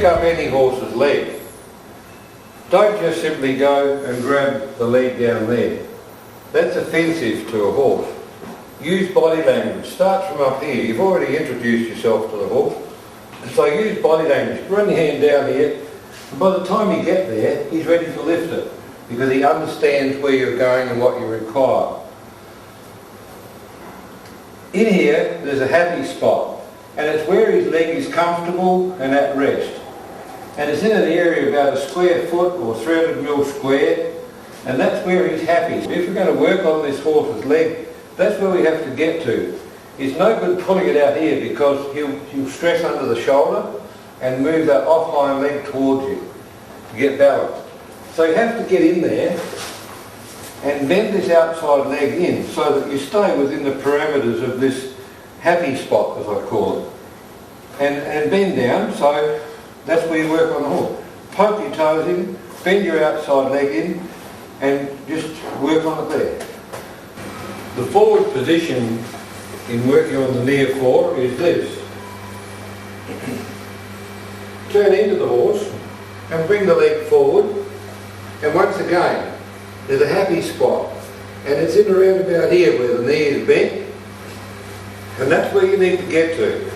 pick up any horse's leg, don't just simply go and grab the leg down there. That's offensive to a horse. Use body language. Start from up here. You've already introduced yourself to the horse. So use body language. Run your hand down here. And by the time you get there, he's ready to lift it because he understands where you're going and what you require. In here, there's a happy spot, and it's where his leg is comfortable and at rest. And it's in an area about a square foot or 300 mil square, and that's where he's happy. If we're going to work on this horse's leg, that's where we have to get to. It's no good pulling it out here because he'll stress under the shoulder and move that off-hind leg towards you to get balance. So you have to get in there and bend this outside leg in so that you stay within the parameters of this happy spot, as I call it. And bend down, so that's where you work on the horse. Poke your toes in, bend your outside leg in, and just work on it there. The forward position in working on the near fore is this. Turn into the horse and bring the leg forward, and once again there's a happy spot, and it's in around about here where the knee is bent, and that's where you need to get to.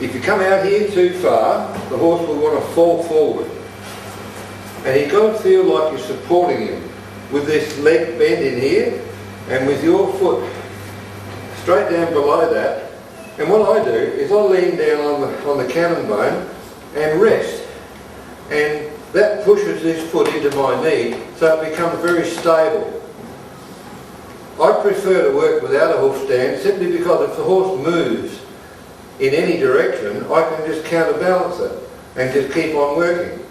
If you come out here too far, the horse will want to fall forward, and you've got to feel like you're supporting him with this leg bent in here and with your foot straight down below that. And what I do is I lean down on the cannon bone and rest, and that pushes this foot into my knee so it becomes very stable. I prefer to work without a hoof stand simply because if the horse moves in any direction, I can just counterbalance it and just keep on working.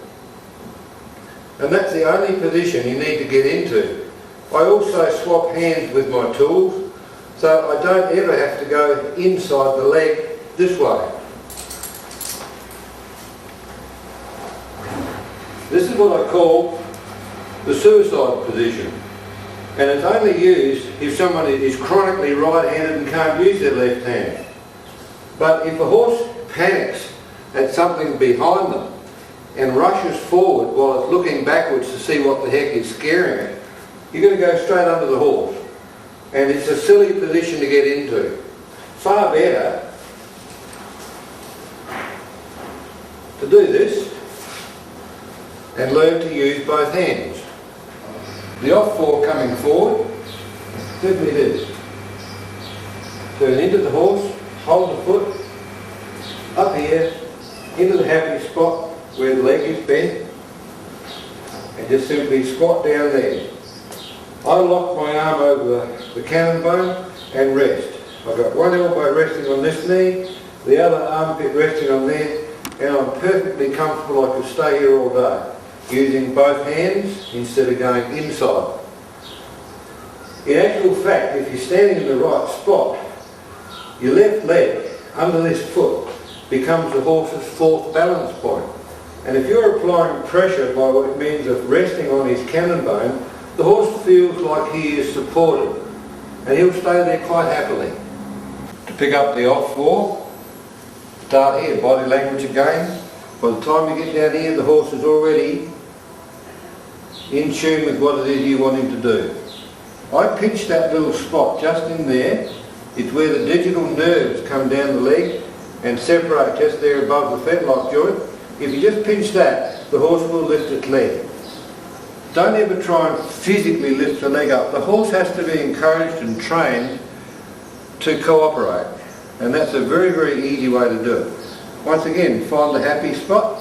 And that's the only position you need to get into. I also swap hands with my tools, so I don't ever have to go inside the leg this way. This is what I call the suicide position, and it's only used if someone is chronically right-handed and can't use their left hand. But if a horse panics at something behind them and rushes forward while it's looking backwards to see what the heck is scaring it, you're going to go straight under the horse. And it's a silly position to get into. Far better to do this and learn to use both hands. The off fore coming forward, simply this. Turn into the horse, hold the foot, up here, into the happy spot where the leg is bent, and just simply squat down there. I lock my arm over the cannon bone and rest. I've got one elbow resting on this knee, the other armpit resting on there, and I'm perfectly comfortable. I could stay here all day, using both hands instead of going inside. In actual fact, if you're standing in the right spot, your left leg under this foot becomes the horse's fourth balance point. And if you're applying pressure by what it means of resting on his cannon bone, the horse feels like he is supported, and he'll stay there quite happily. To pick up the off fore, start here, body language again. By the time you get down here, the horse is already in tune with what it is you want him to do. I pinch that little spot just in there. It's where the digital nerves come down the leg and separate just there above the fetlock joint. If you just pinch that, the horse will lift its leg. Don't ever try and physically lift the leg up. The horse has to be encouraged and trained to cooperate, and that's a very, very easy way to do it. Once again, find the happy spot,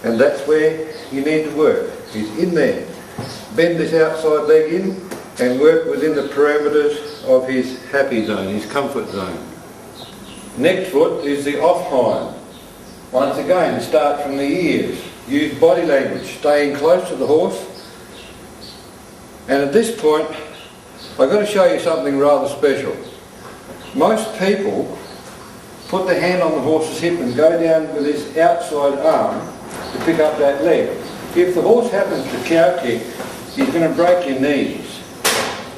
and that's where you need to work. He's in there. Bend this outside leg in and work within the parameters of his happy zone, his comfort zone. Next foot is the off hind. Once again, start from the ears. Use body language, staying close to the horse. And at this point, I've got to show you something rather special. Most people put the hand on the horse's hip and go down with his outside arm to pick up that leg. If the horse happens to cow kick, he's going to break your knees.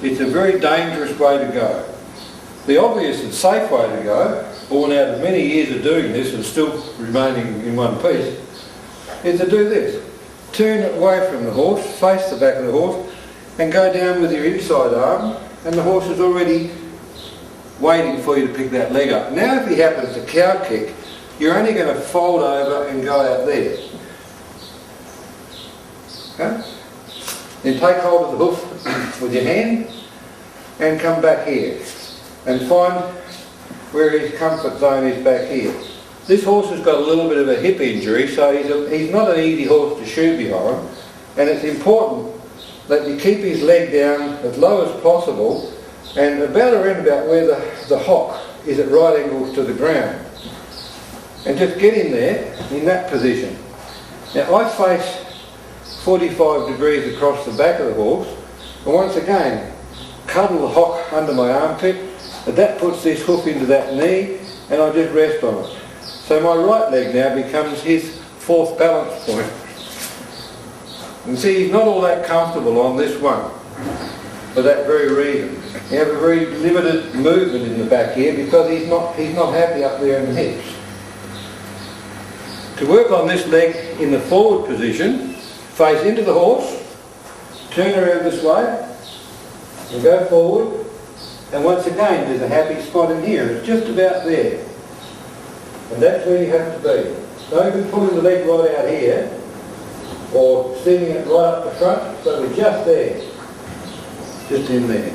It's a very dangerous way to go. The obvious and safe way to go, born out of many years of doing this and still remaining in one piece, is to do this. Turn away from the horse, face the back of the horse, and go down with your inside arm, and the horse is already waiting for you to pick that leg up. Now if he happens to cow kick, you're only going to fold over and go out there. Okay? Then take hold of the hoof with your hand and come back here and find where his comfort zone is back here. This horse has got a little bit of a hip injury, so he's not an easy horse to shoe behind, and it's important that you keep his leg down as low as possible and around about where the hock is at right angles to the ground. And just get in there, in that position. Now I face 45 degrees across the back of the horse, and once again, cuddle the hock under my armpit, and that puts this hoof into that knee, and I just rest on it. So my right leg now becomes his fourth balance point. And see, he's not all that comfortable on this one, for that very reason. You have a very limited movement in the back here because he's not happy up there in the hips. To work on this leg in the forward position, face into the horse, turn around this way, and go forward. And once again, there's a happy spot in here. It's just about there. And that's where you have to be. Don't be pulling the leg right out here, or sending it right up the front, so we're just there. Just in there.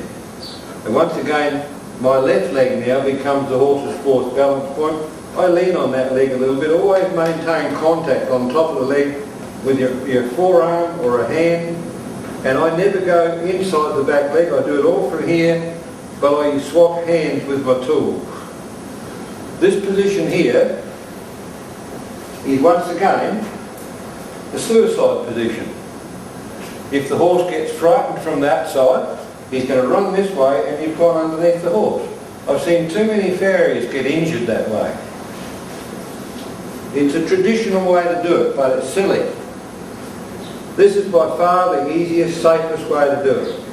And once again, my left leg now becomes the horse's fourth balance point. I lean on that leg a little bit, always maintain contact on top of the leg with your forearm or a hand, and I never go inside the back leg. I do it all from here, but I swap hands with my tool. This position here is once again the suicide position. If the horse gets frightened from that side, he's going to run this way and you've gone underneath the horse. I've seen too many farriers get injured that way. It's a traditional way to do it, but it's silly. This is by far the easiest, safest way to do it.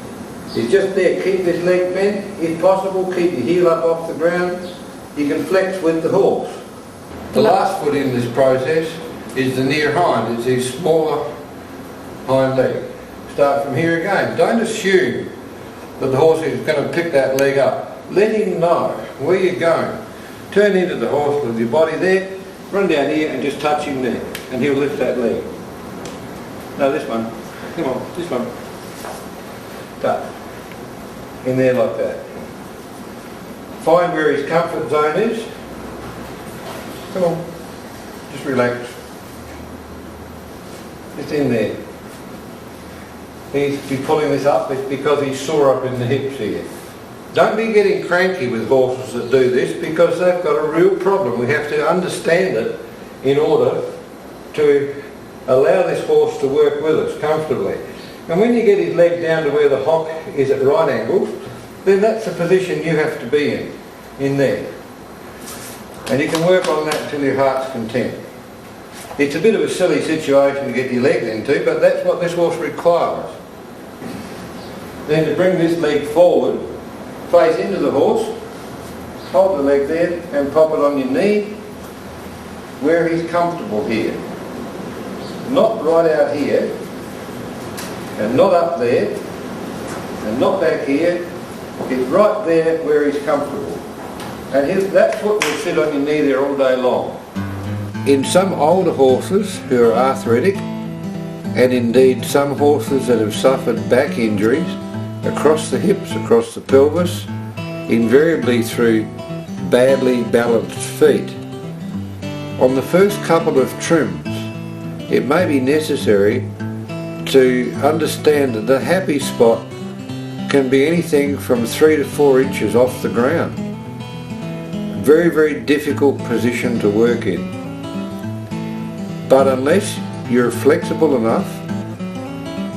It's just there, keep this leg bent, if possible, keep your heel up off the ground. You can flex with the horse. The last foot in this process is the near hind. It's his smaller hind leg. Start from here again. Don't assume that the horse is going to pick that leg up. Let him know where you're going. Turn into the horse with your body there, run down here and just touch him there, and he'll lift that leg. No, this one. Come on, this one. Touch. In there like that. Find where his comfort zone is. Come on, just relax. Just in there. He's pulling this up, it's because he's sore up in the hips here. Don't be getting cranky with horses that do this, because they've got a real problem. We have to understand it in order to allow this horse to work with us comfortably. And when you get his leg down to where the hock is at right angles, then that's the position you have to be in there. And you can work on that until your heart's content. It's a bit of a silly situation to get your legs into, but that's what this horse requires. Then to bring this leg forward, face into the horse, hold the leg there and pop it on your knee where he's comfortable here. Not right out here, and not up there, and not back here. It's right there where he's comfortable. And that foot will sit on your knee there all day long. In some older horses who are arthritic, and indeed some horses that have suffered back injuries across the hips, across the pelvis, invariably through badly balanced feet, on the first couple of trims, it may be necessary to understand that the happy spot can be anything from 3 to 4 inches off the ground. Very, very difficult position to work in. But unless you're flexible enough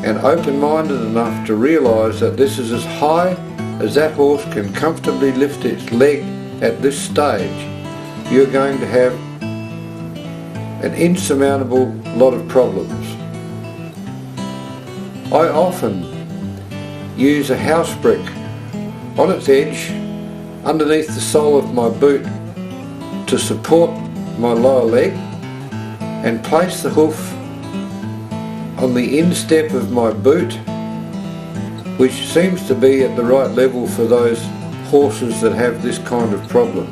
and open-minded enough to realise that this is as high as that horse can comfortably lift its leg at this stage, you're going to have an insurmountable lot of problems. I often use a house brick on its edge underneath the sole of my boot to support my lower leg, and place the hoof on the instep of my boot, which seems to be at the right level for those horses that have this kind of problem.